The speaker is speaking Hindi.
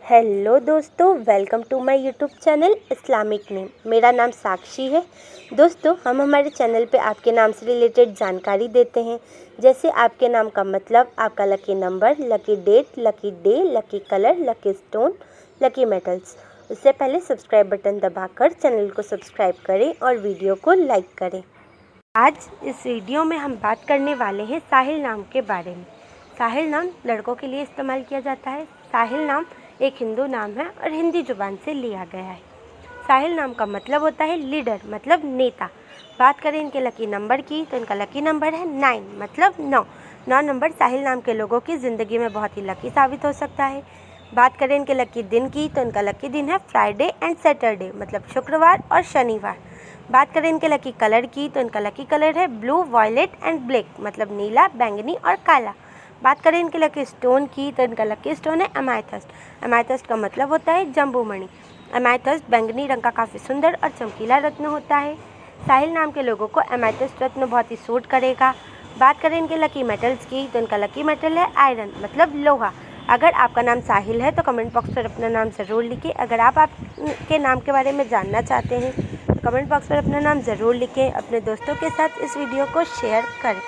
हेलो दोस्तों, welcome to my YouTube channel Islamic name. मेरा नाम साक्षी है। दोस्तों, हम हमारे चैनल पे आपके नाम से रिलेटेड जानकारी देते हैं, जैसे आपके नाम का मतलब, आपका lucky number, lucky date, lucky day, lucky colour, lucky stone, lucky metals. उससे पहले सब्सक्राइब बटन दबाकर चैनल को सब्सक्राइब करें और वीडियो को लाइक करें। आज इस वीडियो में हम बात करने वाले हैं साहिल नाम के बारे में। साहिल नाम लड़कों के लिए इस्तेमाल किया जाता है। साहिल नाम एक हिंदू नाम है और हिंदी जुबान से लिया गया है। साहिल नाम का मतलब होता है लीडर, मतलब नेता। बात करें इनके लकी नंबर की तो इनका लकी नंबर है 9, मतलब 9 नंबर साहिल नाम के लोगों की ज़िंदगी में बहुत ही लकी साबित हो सकता है। बात करें इनके लकी दिन की तो इनका लकी दिन है फ्राइडे एंड सैटरडे, मतलब शुक्रवार और शनिवार। बात करें इनके लकी कलर की तो इनका लकी कलर है ब्लू, वॉयलेट एंड ब्लैक, मतलब नीला, बैंगनी और काला। बात करें इनके लकी स्टोन की तो इनका लकी स्टोन है एमाइथस्ट। एमाइथस्ट का मतलब होता है जम्बूमणि। एमाइथस्ट बैंगनी रंग का काफ़ी सुंदर और चमकीला रत्न होता है। साहिल नाम के लोगों को एमाइथस्ट रत्न बहुत ही सूट करेगा। बात करें इनके लकी मेटल्स की तो इनका लकी मेटल है आयरन, मतलब लोहा। अगर आपका नाम साहिल है तो कमेंट बॉक्स पर अपना नाम ज़रूर लिखें। अगर आप आपके नाम के बारे में जानना चाहते हैं तो कमेंट बॉक्स पर अपना नाम ज़रूर लिखें। अपने दोस्तों के साथ इस वीडियो को शेयर करें।